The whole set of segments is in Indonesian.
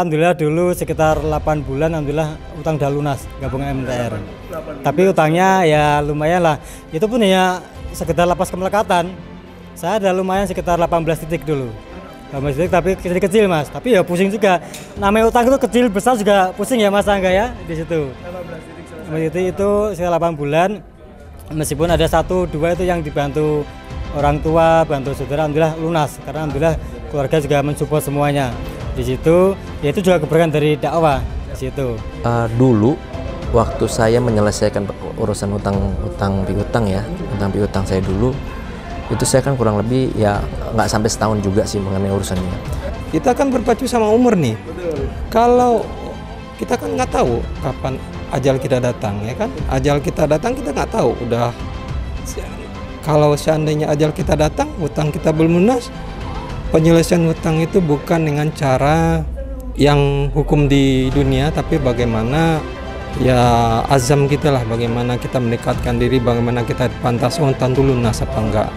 Alhamdulillah dulu sekitar 8 bulan alhamdulillah utang udah lunas gabung MTR. Tapi utangnya ya lumayan lah. Itu pun ya sekedar lapas kemelekatan. Saya ada lumayan sekitar 18 titik dulu. 18 titik tapi kecil-kecil Mas. Tapi ya pusing juga. Namanya utang itu kecil besar juga pusing ya Mas Angga ya di situ. 18 titik itu sekitar 8 bulan. Meskipun ada 1-2 itu yang dibantu orang tua, bantu saudara, alhamdulillah lunas. Karena alhamdulillah keluarga juga mensupport semuanya. Di situ ya itu juga keberkahan dari dakwah di situ. Dulu waktu saya menyelesaikan urusan utang piutang saya dulu, itu saya kan kurang lebih ya nggak sampai setahun juga sih mengenai urusannya. Kita kan berpacu sama umur nih. Kalau kita kan nggak tahu kapan ajal kita datang, ya kan? Ajal kita datang kita nggak tahu. Udah kalau seandainya ajal kita datang, utang kita belum lunas. Penyelesaian hutang itu bukan dengan cara yang hukum di dunia, tapi bagaimana ya azam kita lah, bagaimana kita mendekatkan diri, bagaimana kita pantas hutang dulu lunas apa enggak.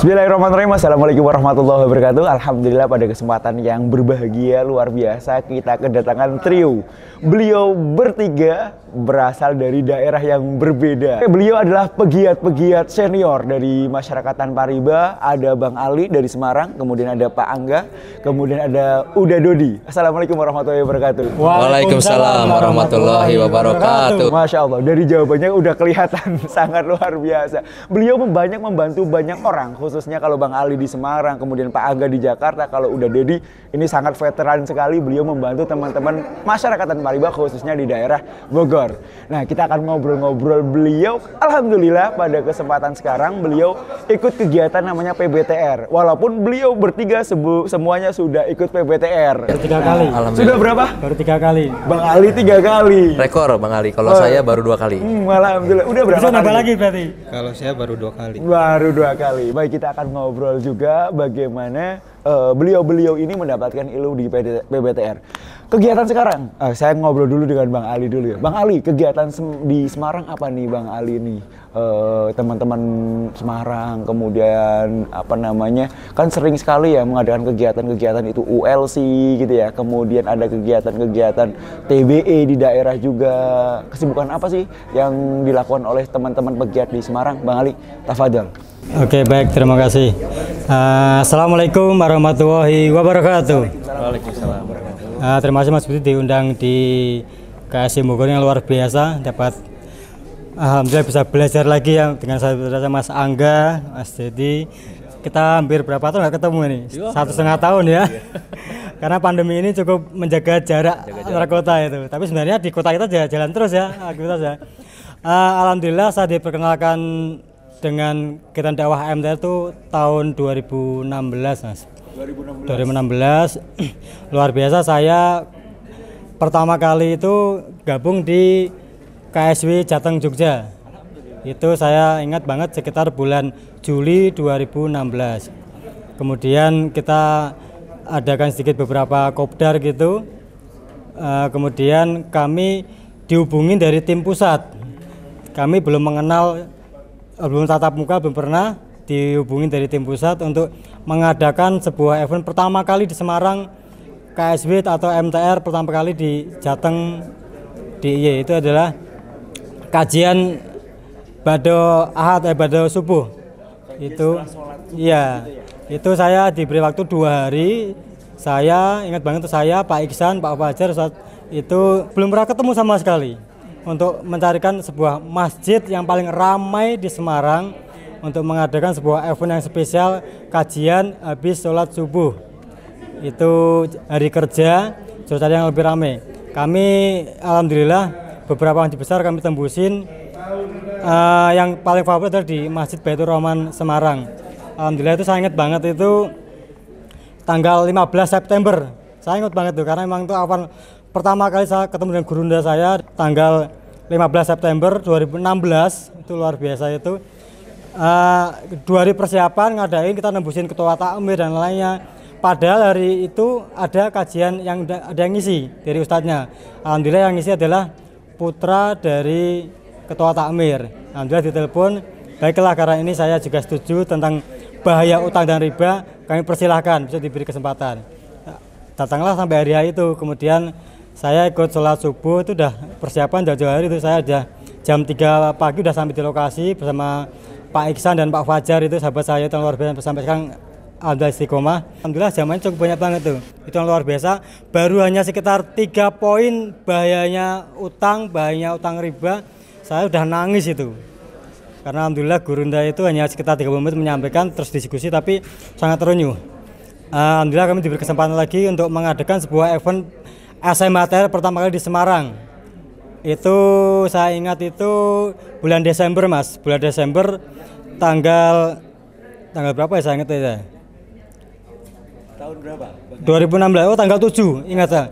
Bismillahirrahmanirrahim. Assalamualaikum warahmatullahi wabarakatuh. Alhamdulillah pada kesempatan yang berbahagia luar biasa kita kedatangan trio. Beliau bertiga berasal dari daerah yang berbeda. Beliau adalah pegiat-pegiat senior dari masyarakat Tanpa Riba. Ada Bang Ali dari Semarang, kemudian ada Pak Angga, kemudian ada Uda Dodi. Assalamualaikum warahmatullahi wabarakatuh. Waalaikumsalam warahmatullahi wabarakatuh. Masya Allah, dari jawabannya udah kelihatan sangat luar biasa. Beliau banyak membantu banyak orang, khususnya kalau Bang Ali di Semarang, kemudian Pak Angga di Jakarta, kalau Uda Dodi ini sangat veteran sekali. Beliau membantu teman-teman masyarakat Tanpa Riba khususnya di daerah Bogor. Nah, kita akan ngobrol-ngobrol beliau. Alhamdulillah pada kesempatan sekarang beliau ikut kegiatan namanya PBTR. Walaupun beliau bertiga semuanya sudah ikut PBTR. Baru 3 kali. Sudah berapa? Baru 3 kali. Bang Ali 3 kali. Rekor Bang Ali, kalau saya baru 2 kali. Alhamdulillah. Udah berapa kali? Nambah lagi berarti. Kalau saya baru 2 kali. Baru 2 kali. Baik, kita akan ngobrol juga bagaimana beliau-beliau ini mendapatkan ilmu di PBTR. Kegiatan sekarang, saya ngobrol dulu dengan Bang Ali dulu ya. Bang Ali, kegiatan di Semarang apa nih Bang Ali nih? Teman-teman Semarang, kemudian apa namanya, kan sering sekali ya mengadakan kegiatan-kegiatan itu ULC gitu ya. Kemudian ada kegiatan-kegiatan TBE di daerah juga. Kesibukan apa sih yang dilakukan oleh teman-teman pegiat di Semarang? Bang Ali, tafadhol. Oke, baik, terima kasih. Assalamualaikum warahmatullahi wabarakatuh. Waalaikumsalam. Terima kasih Mas Budi diundang di KSI Bogor yang luar biasa. Dapat alhamdulillah bisa belajar lagi ya dengan saudara Mas Angga, Mas Dedi. Kita hampir berapa tahun nggak ketemu ini? 1,5 tahun ya. Karena pandemi ini cukup menjaga jarak antar kota itu. Tapi sebenarnya di kota kita jalan terus ya aktivitas ya. Alhamdulillah saya diperkenalkan dengan kegiatan dakwah MTR itu tahun 2016 Mas. 2016 luar biasa, saya pertama kali itu gabung di KSW Jateng Jogja. Itu saya ingat banget sekitar bulan Juli 2016. Kemudian kita adakan sedikit beberapa kopdar gitu. Kemudian kami dihubungin dari tim pusat. Kami belum mengenal, belum tatap muka, belum pernah dihubungin dari tim pusat untuk mengadakan sebuah event pertama kali di Semarang, KSW atau MTR pertama kali di Jateng DIY. Itu adalah kajian Bado Ahad, Bado Subuh. Itu iya, itu saya diberi waktu 2 hari. Saya ingat banget, saya, Pak Iksan, Pak Fajar itu belum pernah ketemu sama sekali untuk mencarikan sebuah masjid yang paling ramai di Semarang untuk mengadakan sebuah event yang spesial, kajian habis sholat subuh. Itu hari kerja, sudah yang lebih ramai. Kami alhamdulillah beberapa masjid besar kami tembusin. Yang paling favorit adalah di Masjid Baitur Rahman Semarang. Alhamdulillah itu saya ingat banget, itu tanggal 15 September. Saya ingat banget tuh karena memang itu awal pertama kali saya ketemu dengan gurunda saya tanggal 15 September 2016. Itu luar biasa itu. 2 hari persiapan ngadain, kita nembusin ketua takmir dan lainnya. Padahal hari itu ada kajian yang ada yang ngisi dari ustadznya. Alhamdulillah yang ngisi adalah putra dari ketua takmir. Alhamdulillah ditelepon, baiklah karena ini saya juga setuju tentang bahaya utang dan riba, kami persilahkan bisa diberi kesempatan. Datanglah sampai hari H itu, kemudian saya ikut sholat subuh itu udah persiapan jauh-jauh hari itu, saya udah jam 3 pagi udah sampai di lokasi bersama Pak Iksan dan Pak Fajar, itu sahabat saya itu luar biasa sampai sekarang alhamdulillah istiqomah. Alhamdulillah zamannya cukup banyak banget tuh, itu yang luar biasa. Baru hanya sekitar 3 poin bahayanya utang riba, saya udah nangis itu. Karena alhamdulillah Gurunda itu hanya sekitar 30 menit menyampaikan terus diskusi tapi sangat terenyuh. Alhamdulillah kami diberi kesempatan lagi untuk mengadakan sebuah event SMATR pertama kali di Semarang. Itu saya ingat itu bulan Desember Mas, bulan Desember tanggal berapa ya saya ingat ya? Tahun berapa? 2016, oh tanggal 7, ingat saya.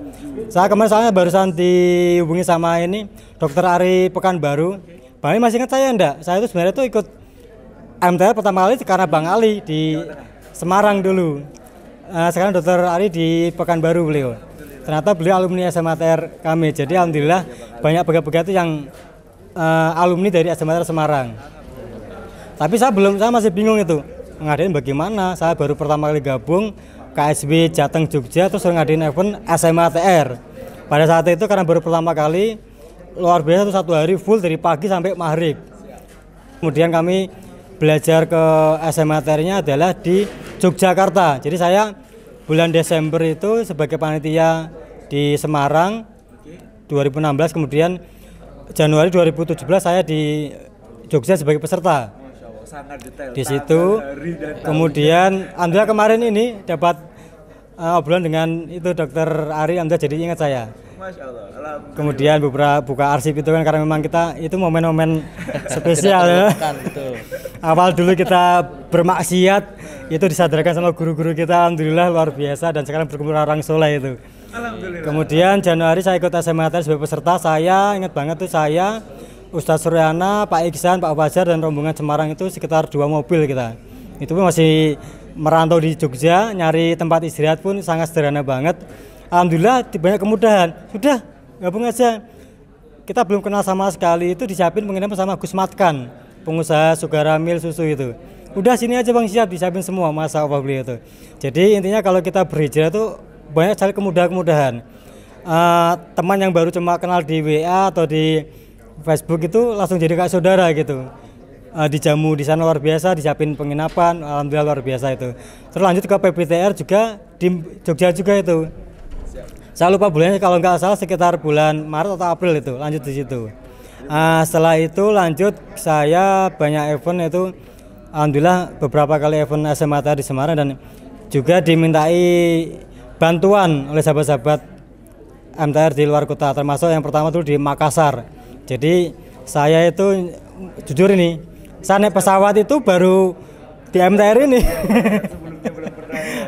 Saya kemarin soalnya barusan dihubungi sama ini Dokter Ari Pekanbaru. Bang Ali masih ingat saya enggak? Saya itu sebenarnya itu ikut MTR pertama kali karena Bang Ali di Semarang dulu. Sekarang Dokter Ari di Pekanbaru beliau. Ternyata beliau alumni SMATR kami. Jadi alhamdulillah banyak pegiat-pegiat itu yang alumni dari SMATR Semarang. Tapi saya masih bingung itu ngadain bagaimana. Saya baru pertama kali gabung KSB Jateng Jogja terus ngadain event SMATR. Pada saat itu karena baru pertama kali, luar biasa itu 1 hari full dari pagi sampai maghrib. Kemudian kami belajar ke SMATR-nya adalah di Yogyakarta. Jadi saya bulan Desember itu sebagai panitia di Semarang 2016, kemudian Januari 2017 saya di Jogja sebagai peserta. Di situ kemudian alhamdulillah kemarin ini dapat obrolan dengan itu Dokter Ari, alhamdulillah jadi ingat saya. Kemudian beberapa buka arsip itu kan karena memang kita itu momen-momen spesial ya. Awal dulu kita bermaksiat itu disadarkan sama guru-guru kita, alhamdulillah luar biasa, dan sekarang berkumpul orang soleh itu. Kemudian Januari saya ikut SMATR sebagai peserta. Saya ingat banget tuh saya, Ustadz Suryana, Pak Iksan, Pak Fajar dan rombongan Semarang itu sekitar 2 mobil kita. Itu pun masih merantau di Jogja, nyari tempat istirahat pun sangat sederhana banget. Alhamdulillah banyak kemudahan. Sudah gabung aja. Kita belum kenal sama sekali, itu disiapin penginapan sama Gus Matkan, pengusaha Sugara Mil susu itu. Udah sini aja Bang, siap, disiapin semua, masa apa beliau itu. Jadi intinya kalau kita berhijrah itu banyak sekali kemudahan-kemudahan. Teman yang baru cuma kenal di WA atau di Facebook itu langsung jadi kayak saudara gitu. Dijamu di sana luar biasa, disiapin penginapan, alhamdulillah luar biasa itu. Terus lanjut ke PBTR juga di Jogja juga itu. Saya lupa bulannya, kalau nggak salah sekitar bulan Maret atau April itu, lanjut di situ. Setelah itu lanjut saya banyak event itu, alhamdulillah beberapa kali event SMATR di Semarang, dan juga dimintai bantuan oleh sahabat-sahabat MTR di luar kota, termasuk yang pertama dulu di Makassar. Jadi saya itu jujur ini, saya naik pesawat itu baru di MTR ini.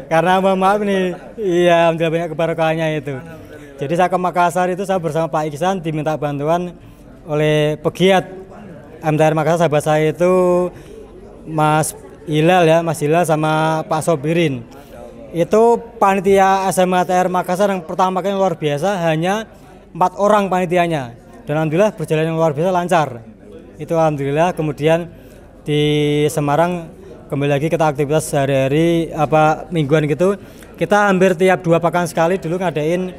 Karena maaf nih, iya alhamdulillah banyak keberkahannya itu. Jadi saya ke Makassar itu saya bersama Pak Iksan diminta bantuan oleh pegiat MTR Makassar, sahabat saya itu Mas Hilal ya, Mas Hilal sama Pak Sobirin. Itu panitia SMATR Makassar yang pertama kali luar biasa, hanya 4 orang panitianya. Dan alhamdulillah berjalan yang luar biasa, lancar. Itu alhamdulillah. Kemudian di Semarang kembali lagi kita aktivitas sehari-hari mingguan gitu. Kita hampir tiap 2 pekan sekali dulu ngadain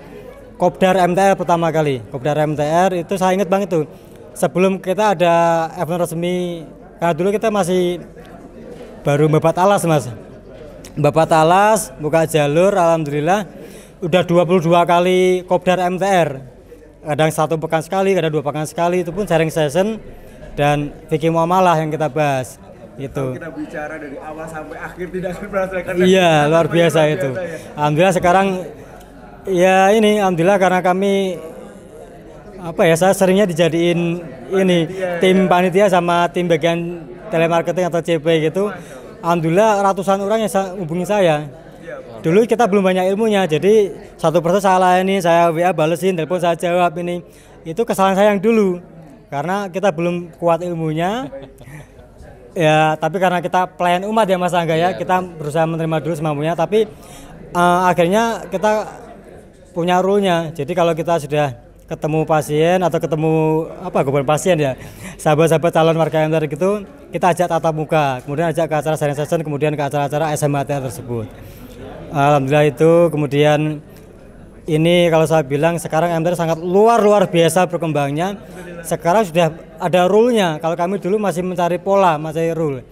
Kopdar MTR pertama kali. Kopdar MTR itu saya ingat banget tuh. Sebelum kita ada event resmi, karena dulu kita masih baru babat alas Mas. Babat alas, buka jalur, alhamdulillah udah 22 kali Kopdar MTR. Kadang 1 pekan sekali, kadang 2 pekan sekali, itu pun sharing session dan fikih muamalah yang kita bahas. Itu kita bicara dari awal sampai akhir tidak merasakan. Iya, luar biasa itu. Alhamdulillah sekarang ya ini alhamdulillah karena kami saya seringnya dijadiin ini tim panitia sama tim bagian telemarketing atau CP gitu. Alhamdulillah ratusan orang yang hubungi saya. Dulu kita belum banyak ilmunya, jadi satu persatu saya layani, saya WA balesin, telepon saya jawab ini. Itu kesalahan saya yang dulu, karena kita belum kuat ilmunya. Ya, tapi karena kita pelayan umat ya Mas Angga ya, kita berusaha menerima dulu semampunya. Tapi akhirnya kita punya rule-nya. Jadi kalau kita sudah ketemu pasien atau ketemu bukan pasien ya, sahabat-sahabat calon warga MTR gitu, kita ajak tatap muka, kemudian ajak ke acara sharing session, kemudian ke acara-acara SMATR tersebut. Alhamdulillah itu. Kemudian ini kalau saya bilang sekarang MTR sangat luar biasa berkembangnya. Sekarang sudah ada rule-nya. Kalau kami dulu masih mencari pola, masih rule.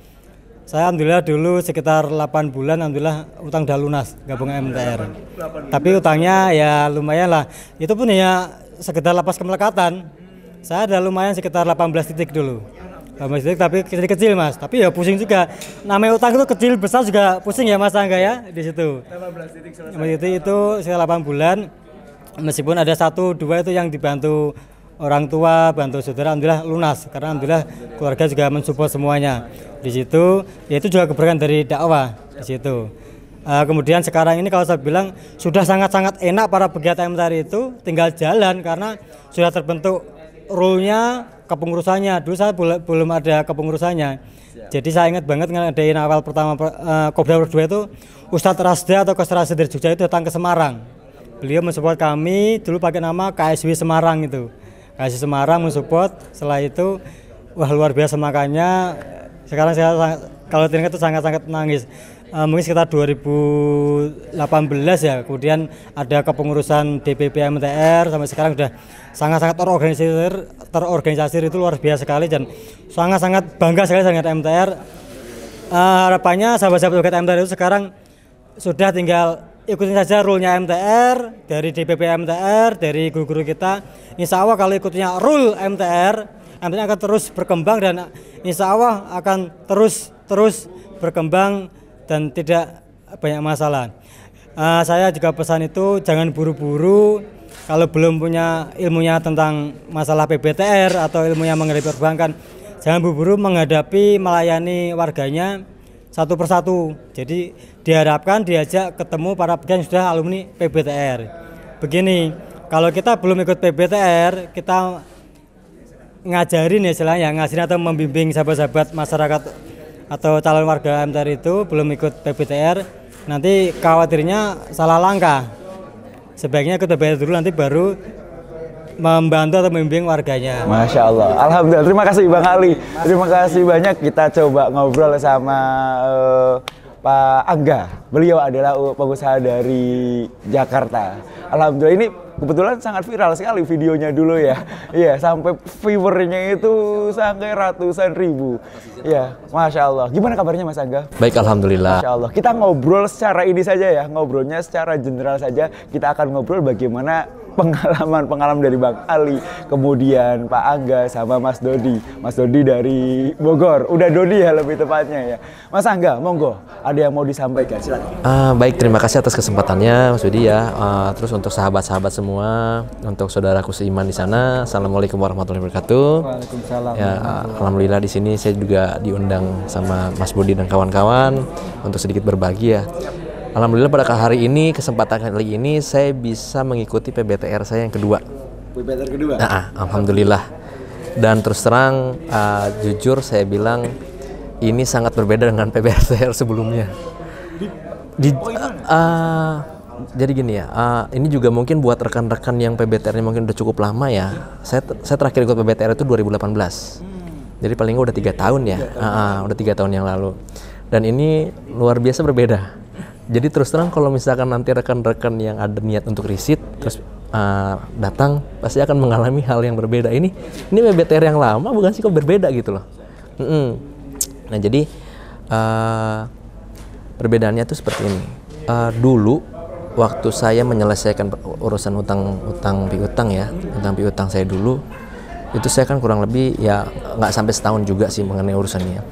Saya alhamdulillah dulu sekitar 8 bulan alhamdulillah utang udah lunas gabung MTR. Tapi utangnya ya lumayan lah. Itu pun ya sekedar lapas kemelekatan. Saya ada lumayan sekitar 18 titik dulu. 18 titik tapi kecil-kecil Mas. Tapi ya pusing juga. Namanya utang itu kecil besar juga pusing ya Mas Angga ya di situ. 18 titik selesai. Itu sekitar 8 bulan. Meskipun ada 1-2 itu yang dibantu orang tua, bantu saudara, alhamdulillah lunas. Karena alhamdulillah keluarga juga mensupport semuanya di situ. Ya itu juga keberkahan dari dakwah di situ. Kemudian sekarang ini kalau saya bilang sudah sangat-sangat enak para pegiat MTR itu tinggal jalan karena sudah terbentuk rule-nya, kepengurusannya. Dulu saya belum ada kepengurusannya. Jadi saya ingat banget ngadain awal pertama Kopdar 2 itu Ustadz Rasda atau Kos Rasda dari Jogja itu datang ke Semarang. Beliau mensupport kami dulu pakai nama KSW Semarang itu. KSW Semarang mensupport. Setelah itu wah luar biasa, makanya sekarang saya kalau teringat itu sangat-sangat nangis. Mungkin sekitar 2018 ya, kemudian ada kepengurusan DPP MTR sampai sekarang sudah sangat-sangat terorganisasi itu luar biasa sekali dan sangat-sangat bangga sekali dengan MTR. Harapannya sahabat-sahabat MTR itu sekarang sudah tinggal ikutin saja rule-nya MTR, dari DPP MTR, dari guru-guru kita. Insya Allah kalau ikutnya rule MTR akan terus berkembang dan insya Allah akan terus berkembang dan tidak banyak masalah. Saya juga pesan itu jangan buru-buru kalau belum punya ilmunya tentang masalah PBTR atau ilmunya mengenai perbankan, jangan buru-buru menghadapi melayani warganya satu persatu. Jadi diharapkan diajak ketemu para pegiat yang sudah alumni PBTR. Begini, kalau kita belum ikut PBTR, kita ngajarin ya istilahnya, ngajarin atau membimbing sahabat-sahabat masyarakat atau calon warga MTR itu belum ikut PBTR, nanti khawatirnya salah langkah. Sebaiknya ikut PBTR dulu, nanti baru membantu atau membimbing warganya. Masya Allah, alhamdulillah. Terima kasih Bang Ali. Terima kasih banyak. Kita coba ngobrol sama Pak Angga. Beliau adalah pengusaha dari Jakarta. Alhamdulillah ini kebetulan sangat viral sekali videonya dulu ya. Iya, sampai viewernya itu sampai ratusan ribu. Iya, Masya Allah. Gimana kabarnya Mas Angga? Baik, alhamdulillah. Masya Allah. Kita ngobrol secara ini saja ya, ngobrolnya secara general saja. Kita akan ngobrol bagaimana pengalaman dari Bang Ali, kemudian Pak Angga sama Mas Dodi. Mas Dodi dari Bogor, udah Dodi ya lebih tepatnya ya. Mas Angga, monggo, ada yang mau disampaikan, silakan. Baik, terima kasih atas kesempatannya Mas Dodi ya. Terus untuk sahabat-sahabat semua, untuk saudaraku seiman di sana, assalamualaikum warahmatullahi wabarakatuh. Waalaikumsalam. Ya, alhamdulillah di sini saya juga diundang sama Mas Budi dan kawan-kawan untuk sedikit berbagi ya. Alhamdulillah pada hari ini, kesempatan kali ini saya bisa mengikuti PBTR saya yang kedua. PBTR kedua? Alhamdulillah. Dan terus terang, jujur saya bilang ini sangat berbeda dengan PBTR sebelumnya. Jadi gini ya, ini juga mungkin buat rekan-rekan yang PBTR-nya mungkin udah cukup lama ya. Saya terakhir ikut PBTR itu 2018. Jadi paling udah 3 tahun ya. Udah 3 tahun yang lalu. Dan ini luar biasa berbeda. Jadi terus terang kalau misalkan nanti rekan-rekan yang ada niat untuk riset terus datang pasti akan mengalami hal yang berbeda. Ini PBTR yang lama bukan sih kok berbeda gitu loh. Nah jadi perbedaannya tuh seperti ini. Dulu waktu saya menyelesaikan urusan utang piutang saya dulu, itu saya kan kurang lebih ya nggak sampai setahun juga sih mengenai urusannya.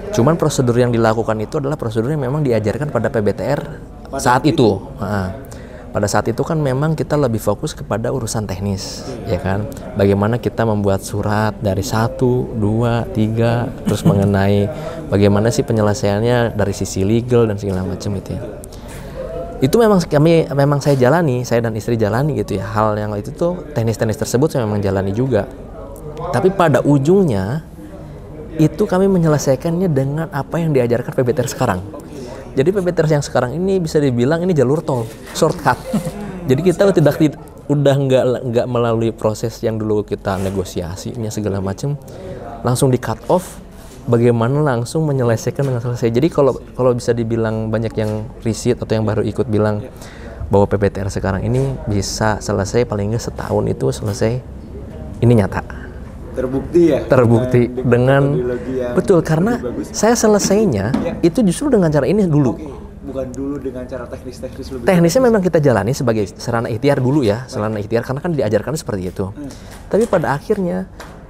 Cuman prosedur yang dilakukan itu adalah prosedur yang memang diajarkan pada PBTR saat itu. Pada saat itu kan memang kita lebih fokus kepada urusan teknis, ya kan? Bagaimana kita membuat surat dari 1, 2, 3, terus mengenai bagaimana sih penyelesaiannya dari sisi legal dan segala macam itu ya. Itu memang saya jalani, saya dan istri jalani gitu ya. Hal yang itu tuh teknis-teknis tersebut saya memang jalani juga. Tapi pada ujungnya itu kami menyelesaikannya dengan apa yang diajarkan PBTR sekarang. Jadi PBTR yang sekarang ini bisa dibilang ini jalur tol, shortcut. Jadi kita udah nggak melalui proses yang dulu kita negosiasinya segala macam, langsung di cut off. Bagaimana langsung menyelesaikan dengan selesai. Jadi kalau bisa dibilang banyak yang riset atau yang baru ikut bilang bahwa PBTR sekarang ini bisa selesai paling nggak setahun itu selesai, ini nyata. Terbukti ya? Terbukti dengan betul, karena saya selesainya itu justru dengan cara ini dulu. Bukan dulu dengan cara teknis lebih. Teknisnya memang kita jalani sebagai sarana ikhtiar dulu ya, sarana ikhtiar karena kan diajarkan seperti itu. Tapi pada akhirnya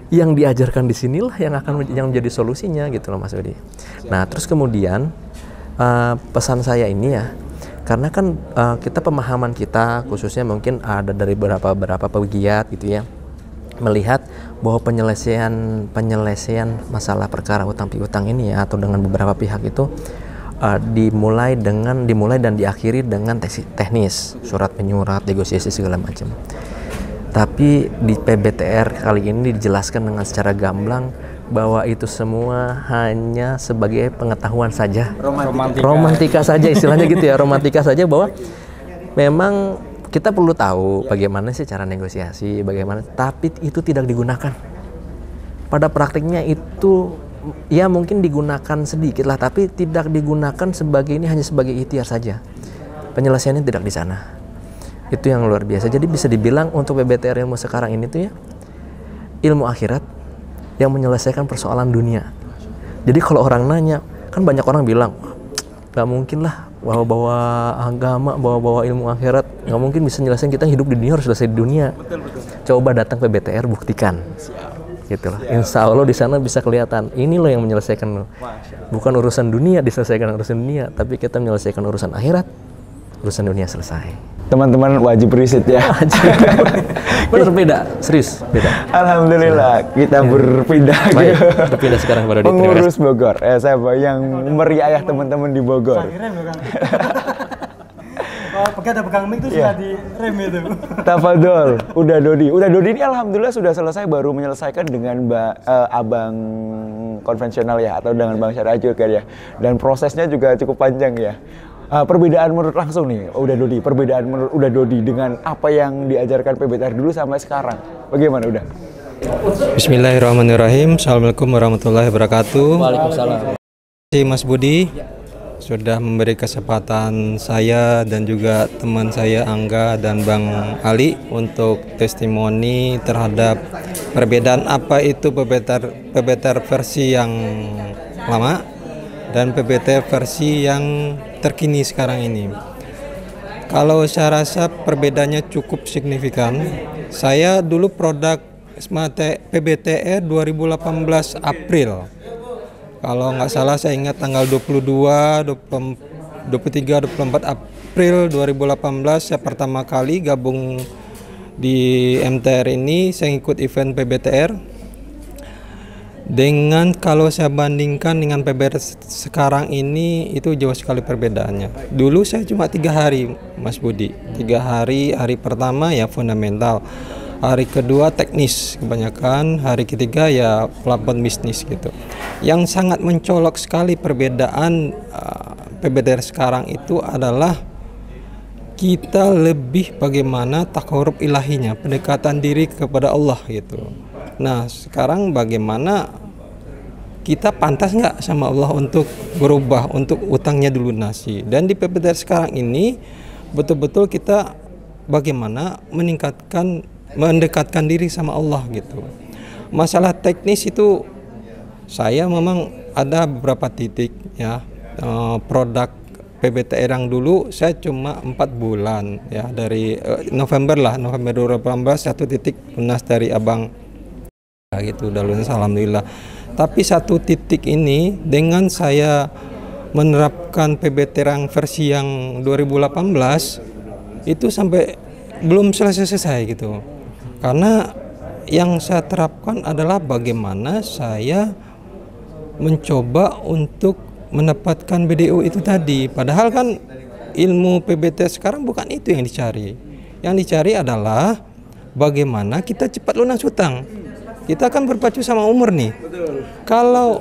yang diajarkan di sinilah yang menjadi solusinya gitu loh Mas Budi. Nah terus kemudian pesan saya ini ya, karena kan kita pemahaman kita khususnya mungkin ada dari beberapa pegiat gitu ya, melihat bahwa penyelesaian masalah perkara utang piutang ini ya, atau dengan beberapa pihak itu dimulai dan diakhiri dengan teknis, surat menyurat, negosiasi segala macam. Tapi di PBTR kali ini dijelaskan dengan secara gamblang bahwa itu semua hanya sebagai pengetahuan saja, romantika saja istilahnya gitu ya, romantika saja, bahwa memang kita perlu tahu bagaimana sih cara negosiasi, bagaimana, tapi itu tidak digunakan. Pada praktiknya itu ya mungkin digunakan sedikit lah, tapi tidak digunakan sebagai ini, hanya sebagai ikhtiar saja. Penyelesaiannya tidak di sana. Itu yang luar biasa. Jadi bisa dibilang untuk PBTR ilmu sekarang ini tuh ya ilmu akhirat yang menyelesaikan persoalan dunia. Jadi kalau orang nanya, kan banyak orang bilang nggak mungkin lah bawa-bawa agama, bawa-bawa ilmu akhirat, nggak mungkin bisa nyelesain, kita hidup di dunia harus selesai di dunia. Coba datang PBTR, buktikan. Gitu loh. Insya Allah di sana bisa kelihatan ini loh yang menyelesaikan loh. Bukan urusan dunia diselesaikan urusan dunia, tapi kita menyelesaikan urusan akhirat, urusan dunia selesai. Teman-teman wajib riset ya. Bener, beda, serius beda. Alhamdulillah kita berpindah Baik, berpindah sekarang kepada pengurus Bogor. Saya yang meriayah teman-teman di Bogor. Pegang mic itu sudah di rem itu. Tafadol, udah Dodi ini alhamdulillah sudah selesai, baru menyelesaikan dengan abang konvensional ya, atau dengan Bang Syariah juga ya. Dan prosesnya juga cukup panjang ya. Perbedaan menurut langsung nih, perbedaan menurut Dodi dengan apa yang diajarkan PBTR dulu sampai sekarang, bagaimana udah? Bismillahirrahmanirrahim. Assalamualaikum warahmatullahi wabarakatuh. Waalaikumsalam. Terima kasih Mas Budi sudah memberi kesempatan saya dan juga teman saya Angga dan Bang Ali untuk testimoni terhadap perbedaan apa itu PBTR versi yang lama dan PBTR versi yang terkini sekarang ini. Kalau saya rasa perbedaannya cukup signifikan. Saya dulu produk PBTR 2018 April. Kalau nggak salah saya ingat tanggal 23, 24 April 2018 saya pertama kali gabung di MTR ini. Saya ikut event PBTR. Dengan kalau saya bandingkan dengan PBTR sekarang ini, itu jauh sekali perbedaannya. Dulu saya cuma 3 hari Mas Budi, 3 hari. Hari pertama ya fundamental, hari kedua teknis kebanyakan, hari ketiga ya plafon bisnis gitu. Yang sangat mencolok sekali perbedaan PBTR sekarang itu adalah kita lebih bagaimana takarub ilahinya, pendekatan diri kepada Allah gitu. Nah sekarang bagaimana kita pantas nggak sama Allah untuk berubah, untuk utangnya dilunasi. Dan di PBTR sekarang ini betul-betul kita bagaimana mendekatkan diri sama Allah gitu. Masalah teknis itu saya memang ada beberapa titik ya. Produk PBTR yang dulu saya cuma 4 bulan ya, dari November 2018 satu titik lunas dari abang gitu, udah lunas alhamdulillah. Tapi satu titik ini dengan saya menerapkan PBTR yang versi yang 2018 itu sampai belum selesai gitu. Karena yang saya terapkan adalah bagaimana saya mencoba untuk mendapatkan BDO itu tadi. Padahal kan ilmu PBTR sekarang bukan itu yang dicari. Yang dicari adalah bagaimana kita cepat lunas hutang. Kita kan berpacu sama umur nih. Kalau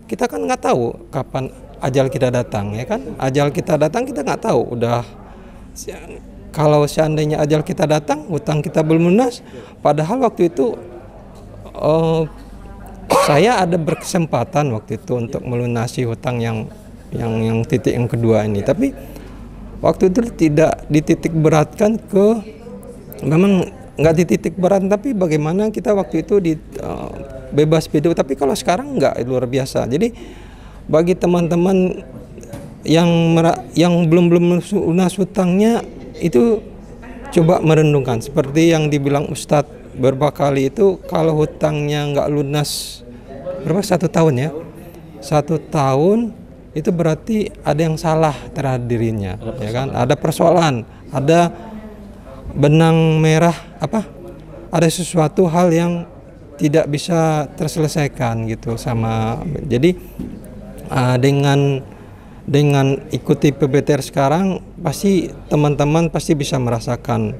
kita kan nggak tahu kapan ajal kita datang ya kan. Ajal kita datang kita nggak tahu. Udah kalau seandainya ajal kita datang, hutang kita belum lunas, padahal waktu itu saya ada berkesempatan waktu itu untuk melunasi hutang yang titik yang kedua ini. Tapi waktu itu tidak dititik beratkan ke, memang nggak dititik berat, tapi bagaimana kita waktu itu bebas video. Tapi kalau sekarang nggak, luar biasa. Jadi bagi teman-teman yang belum lunas hutangnya, itu coba merenungkan seperti yang dibilang Ustadz berapa kali itu, kalau hutangnya nggak lunas berapa, 1 tahun ya, 1 tahun itu berarti ada yang salah terhadap dirinya, ya kan, ada persoalan, ada benang merah, ada sesuatu hal yang tidak bisa terselesaikan gitu sama. Jadi dengan ikuti PBTR sekarang, pasti teman-teman pasti bisa merasakan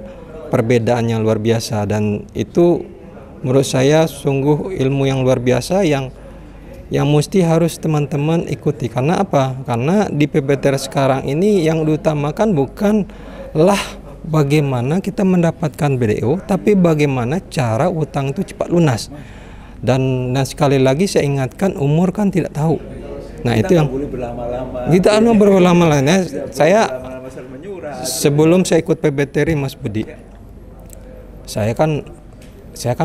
perbedaan yang luar biasa, dan itu menurut saya sungguh ilmu yang luar biasa yang mesti harus teman-teman ikuti. Karena apa? Karena di PBTR sekarang ini yang diutamakan bukanlah bagaimana kita mendapatkan BDO, tapi bagaimana cara utang itu cepat lunas. Dan sekali lagi saya ingatkan, umur kan tidak tahu. Nah, itu yang kita berlama-lama. Saya sebelum saya ikut PBTR, Mas Budi, saya kan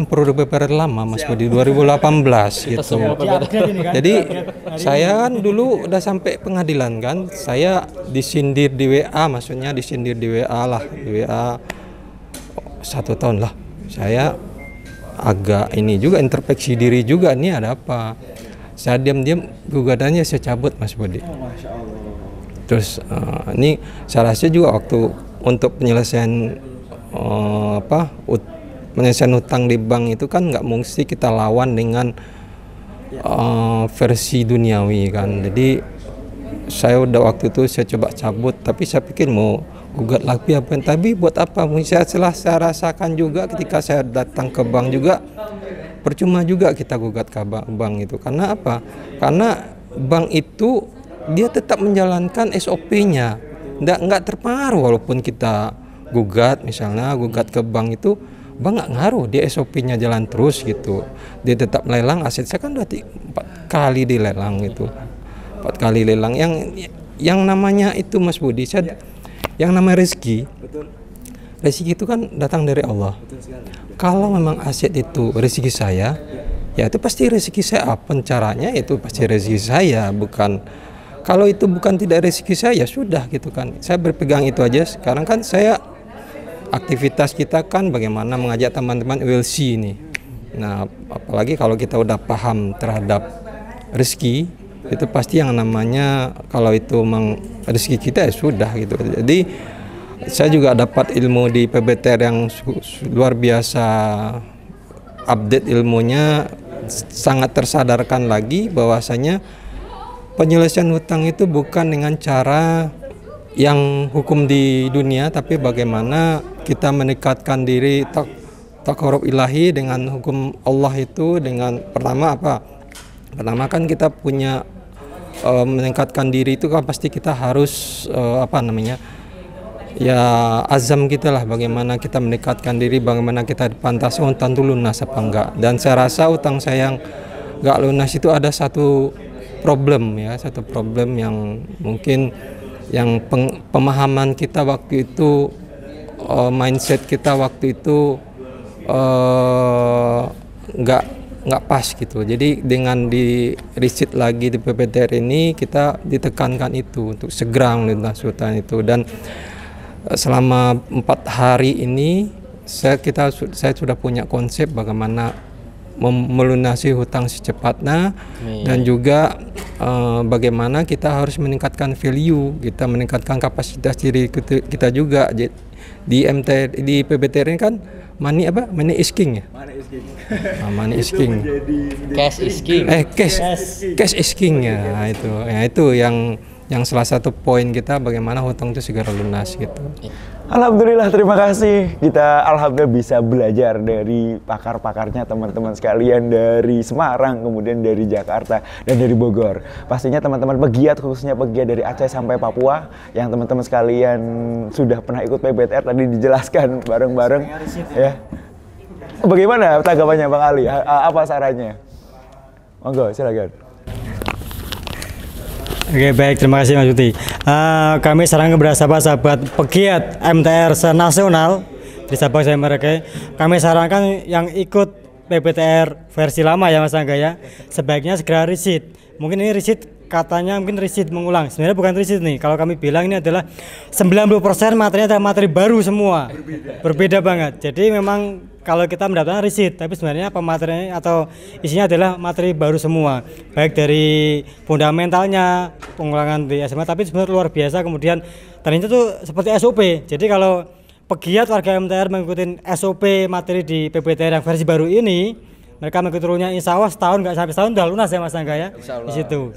periode PBTR lama, Mas Budi, 2018 gitu. Jadi saya kan dulu udah sampai pengadilan kan, saya disindir di WA, maksudnya disindir di WA lah, di WA 1 tahun lah. Saya agak ini juga, introspeksi diri juga, ini ada apa. Saya diam-diam gugatannya saya cabut, Mas Budi. Terus ini saya rasa juga waktu untuk penyelesaian penyelesaian hutang di bank itu kan nggak mesti kita lawan dengan versi duniawi kan. Jadi saya udah waktu itu saya coba cabut, tapi saya pikir mau gugat lagi apa, tapi buat apa? Saya rasakan juga ketika saya datang ke bank juga, percuma juga kita gugat ke bank itu. Karena apa? Karena bank itu dia tetap menjalankan SOP-nya, nggak terpengaruh walaupun kita gugat, misalnya gugat ke bank itu, bank nggak ngaruh, dia SOP-nya jalan terus gitu. Dia tetap lelang aset saya kan udah 4 kali dilelang itu, 4 kali lelang. Yang namanya itu, Mas Budi, yang namanya rezeki. Rezeki itu kan datang dari Allah. Kalau memang aset itu rezeki saya, ya itu pasti rezeki saya. Apa caranya, itu pasti rezeki saya. Bukan, kalau itu bukan tidak rezeki saya, ya sudah gitu kan. Saya berpegang itu aja. Sekarang kan saya aktivitas kita kan bagaimana mengajak teman-teman WLC ini. Nah, apalagi kalau kita udah paham terhadap rezeki, itu pasti yang namanya kalau itu memang rezeki kita, ya sudah gitu. Jadi saya juga dapat ilmu di PBTR yang luar biasa, update ilmunya, sangat tersadarkan lagi bahwasanya penyelesaian hutang itu bukan dengan cara yang hukum di dunia, tapi bagaimana kita mendekatkan diri taqarrub ilahi dengan hukum Allah itu. Dengan pertama apa? Pertama kan kita punya meningkatkan diri itu kan pasti kita harus ya azam kita lah, bagaimana kita mendekatkan diri, bagaimana kita pantas hutang itu lunas apa enggak. Dan saya rasa hutang saya yang enggak lunas itu ada satu problem yang mungkin yang pemahaman kita waktu itu, mindset kita waktu itu nggak pas gitu. Jadi dengan di riset lagi di PBTR ini, kita ditekankan itu untuk segera melunas hutang itu. Dan selama 4 hari ini saya sudah punya konsep bagaimana melunasi hutang secepatnya. Dan juga bagaimana kita harus meningkatkan value, kita meningkatkan kapasitas diri kita juga. Di PBTR ini kan money is king ya. Money is king. Cash is king. Cash is king ya. Itu yang salah satu poin kita, bagaimana hutang itu segera lunas gitu. Alhamdulillah, terima kasih. Kita alhamdulillah bisa belajar dari pakar-pakarnya teman-teman sekalian dari Semarang, kemudian dari Jakarta, dan dari Bogor. Pastinya teman-teman pegiat, khususnya pegiat dari Aceh sampai Papua, yang teman-teman sekalian sudah pernah ikut PBTR tadi dijelaskan bareng-bareng. Ya. Bagaimana tanggapannya Bang Ali? Apa sarannya? Monggo, silakan. Oke, baik, terima kasih Mas Budi. Kami sekarang kepada sahabat-sahabat pegiat MTR senasional di Sabang sampai Merauke, kami sarankan yang ikut PBTR versi lama ya Mas Angga ya, sebaiknya segera resit. Mungkin ini resit katanya mungkin resit mengulang, sebenarnya bukan resit nih. Kalau kami bilang ini adalah 90% materinya adalah materi baru semua, berbeda banget. Jadi memang kalau kita mendapatkan resit, tapi sebenarnya pematerinya atau isinya adalah materi baru semua, baik dari fundamentalnya, pengulangan di SMA, tapi sebenarnya luar biasa. Kemudian ternyata itu seperti SOP. Jadi kalau pegiat warga MTR mengikuti SOP materi di PBTR yang versi baru ini, mereka mengikuti rule-nya, insya Allah setahun, nggak sampai setahun udah lunas ya Mas Angga ya, di situ.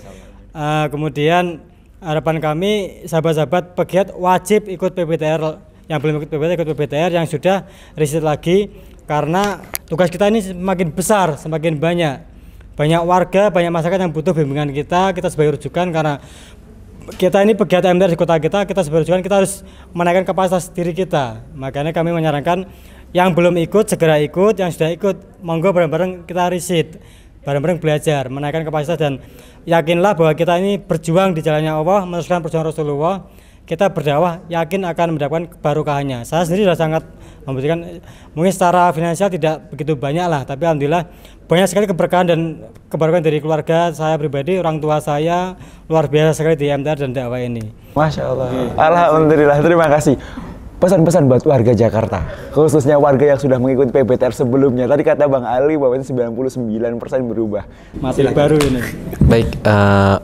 Kemudian harapan kami sahabat-sahabat pegiat wajib ikut PBTR, yang belum ikut PBTR, yang sudah riset lagi, karena tugas kita ini semakin besar, semakin banyak warga, banyak masyarakat yang butuh bimbingan kita sebagai rujukan, karena kita ini pegiat MTR di kota kita sebagai rujukan, kita harus menaikkan kapasitas diri kita. Makanya kami menyarankan yang belum ikut segera ikut, yang sudah ikut monggo bareng-bareng kita riset, bareng-bareng belajar, menaikkan kapasitas, dan yakinlah bahwa kita ini berjuang di jalannya Allah, meneruskan perjuangan Rasulullah. Kita berdakwah yakin akan mendapatkan kebarokahannya. Saya sendiri sudah sangat memberikan, mungkin secara finansial tidak begitu banyak lah, tapi alhamdulillah banyak sekali keberkahan dan kebarokahan dari keluarga saya pribadi, orang tua saya luar biasa sekali di MTR dan dakwah ini. Masya Allah. Alhamdulillah, terima kasih. Pesan-pesan buat warga Jakarta, khususnya warga yang sudah mengikuti PBTR sebelumnya. Tadi kata Bang Ali bahwa 99% berubah. Materi baru ini. Baik,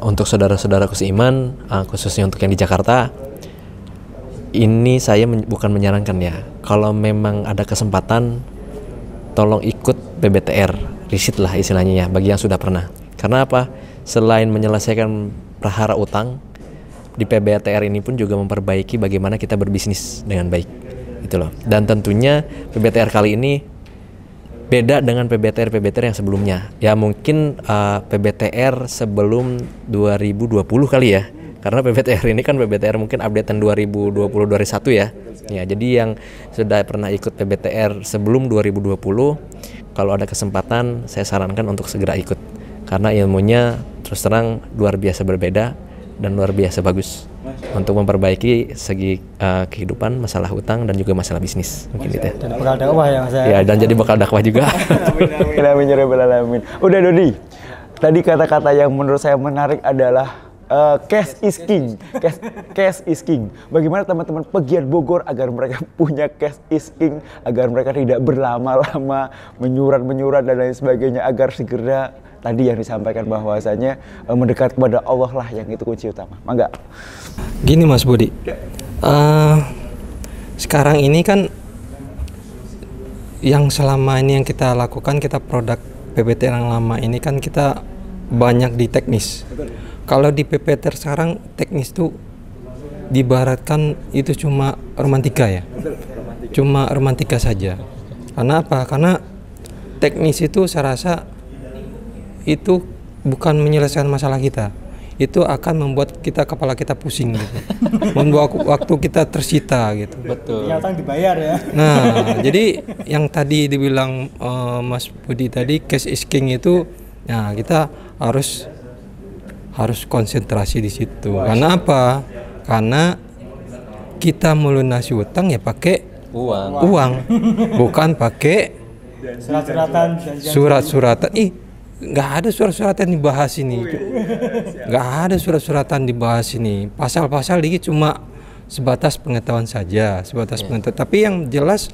untuk saudara-saudaraku seiman, khususnya untuk yang di Jakarta, ini saya bukan menyarankan ya. Kalau memang ada kesempatan, tolong ikut PBTR, riset lah istilahnya ya, bagi yang sudah pernah. Karena apa? Selain menyelesaikan prahara utang, di PBTR ini pun juga memperbaiki bagaimana kita berbisnis dengan baik, gitu loh. Dan tentunya PBTR kali ini beda dengan PBTR yang sebelumnya. Ya mungkin PBTR sebelum 2020 kali ya. Karena PBTR ini kan PBTR mungkin updatean 2020-2021 ya. Ya, jadi yang sudah pernah ikut PBTR sebelum 2020, kalau ada kesempatan saya sarankan untuk segera ikut. Karena ilmunya terus terang luar biasa berbeda dan luar biasa bagus untuk memperbaiki segi kehidupan, masalah utang dan juga masalah bisnis mungkin gitu ya. Dan bekal dakwah ya Mas. Ya, dan jadi bekal dakwah juga. Amin ya rabbal alamin. Udah Dodi. Tadi kata-kata yang menurut saya menarik adalah cash is king. Cash is king. Bagaimana teman-teman pegiat Bogor agar mereka punya cash is king, agar mereka tidak berlama-lama menyurat dan lain sebagainya, agar segera tadi yang disampaikan bahwasanya mendekat kepada Allah lah yang itu kunci utama. Mangga. Gini Mas Budi, sekarang ini kan yang selama ini yang kita lakukan, kita produk PBTR yang lama ini kan kita banyak di teknis. Kalau di PBTR sekarang teknis tuh diibaratkan itu cuma romantika ya, cuma romantika saja. Karena apa? Karena teknis itu saya rasa itu bukan menyelesaikan masalah kita, itu akan membuat kepala kita pusing gitu. Membuat waktu kita tersita gitu. Betul. Yang dibayar ya. Nah, jadi yang tadi dibilang Mas Budi tadi, cash is king itu, nah kita harus konsentrasi di situ. Karena apa? Karena kita melunasi utang ya pakai uang, bukan pakai surat-suratan. Nggak ada surat-suratan dibahas ini. Nggak ada surat-suratan dibahas ini. Pasal-pasal ini cuma sebatas pengetahuan saja, sebatas pengetahuan. Tapi yang jelas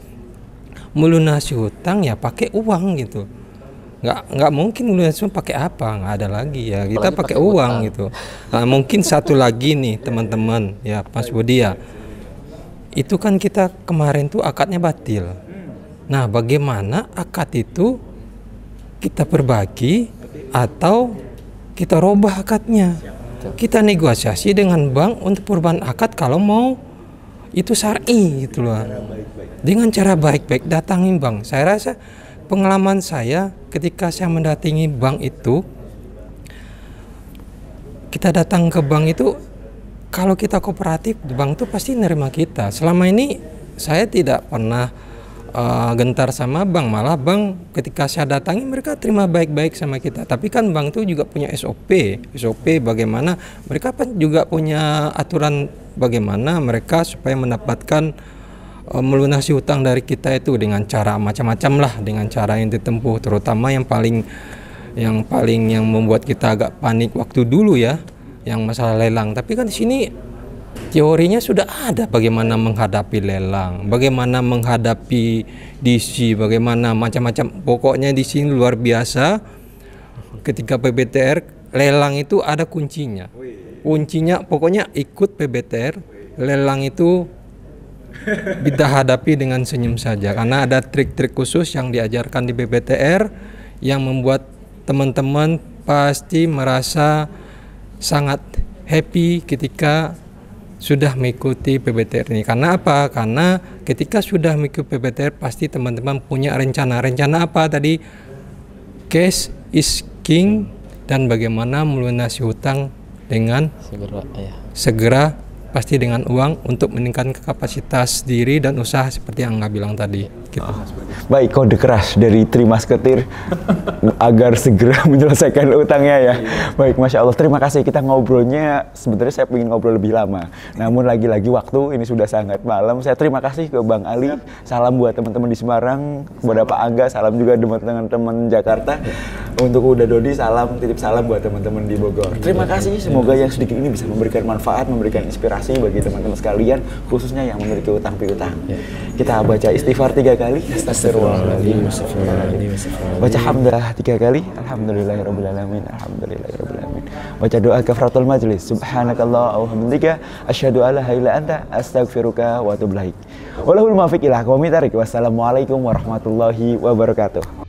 melunasi hutang ya pakai uang gitu. Nggak mungkin melunasi pakai apa? Nggak ada lagi ya. Kita pakai uang gitu. Nah, mungkin satu lagi nih teman-teman ya, Mas Budi ya. Itu kan kita kemarin tuh akadnya batil. Nah, bagaimana akad itu kita berbagi atau kita robah akadnya? Kita negosiasi dengan bank untuk perubahan akad kalau mau itu syar'i gitu loh. Dengan cara baik-baik datangin bank. Saya rasa pengalaman saya ketika saya mendatangi bank itu, kita datang ke bank itu, kalau kita kooperatif, bank itu pasti nerima kita. Selama ini saya tidak pernah gentar sama bank, malah bank ketika saya datangi mereka terima baik-baik sama kita. Tapi kan bank itu juga punya SOP bagaimana mereka juga punya aturan bagaimana mereka supaya mendapatkan melunasi hutang dari kita itu dengan cara macam-macam lah, dengan cara yang ditempuh, terutama yang membuat kita agak panik waktu dulu ya, yang masalah lelang. Tapi kan di sini teorinya sudah ada bagaimana menghadapi lelang, bagaimana menghadapi DC, bagaimana macam-macam. Pokoknya di sini luar biasa. Ketika PBTR lelang itu ada kuncinya. Kuncinya pokoknya ikut PBTR, lelang itu kita hadapi dengan senyum saja, karena ada trik-trik khusus yang diajarkan di PBTR yang membuat teman-teman pasti merasa sangat happy ketika sudah mengikuti PBTR ini. Karena apa? Karena ketika sudah mengikuti PBTR pasti teman-teman punya rencana. Rencana apa tadi? Cash is king, dan bagaimana melunasi hutang dengan segera pasti dengan uang untuk meningkatkan kapasitas diri dan usaha seperti yang Angga bilang tadi. Gitu. Baik, kode keras dari Trimasketir agar segera menyelesaikan utangnya ya. Baik, Masya Allah, terima kasih. Kita ngobrolnya, sebenarnya saya ingin ngobrol lebih lama. Namun lagi-lagi waktu, ini sudah sangat malam. Saya terima kasih ke Bang Ali. Salam buat teman-teman di Semarang, kepada Pak Angga, salam juga buat teman-teman Jakarta. Untuk Uda Dodi, titip salam buat teman-teman di Bogor. Terima kasih, semoga yang sedikit ini bisa memberikan manfaat, memberikan inspirasi bagi teman-teman sekalian, khususnya yang memiliki utang piutang. Kita baca istighfar 3 kali, astagfirullahaladzim, baca hamdah 3 kali, alhamdulillahirrabbilalamin, alhamdulillahirrabbilalamin. Baca doa kafaratul majlis, subhanakallah wa hamdika, asyhadu alla ilaha illa anta, astaghfiruka wa atubu ilaik. Walahul muwaffiq ila aqwamit thariq. Wassalamualaikum warahmatullahi wabarakatuh.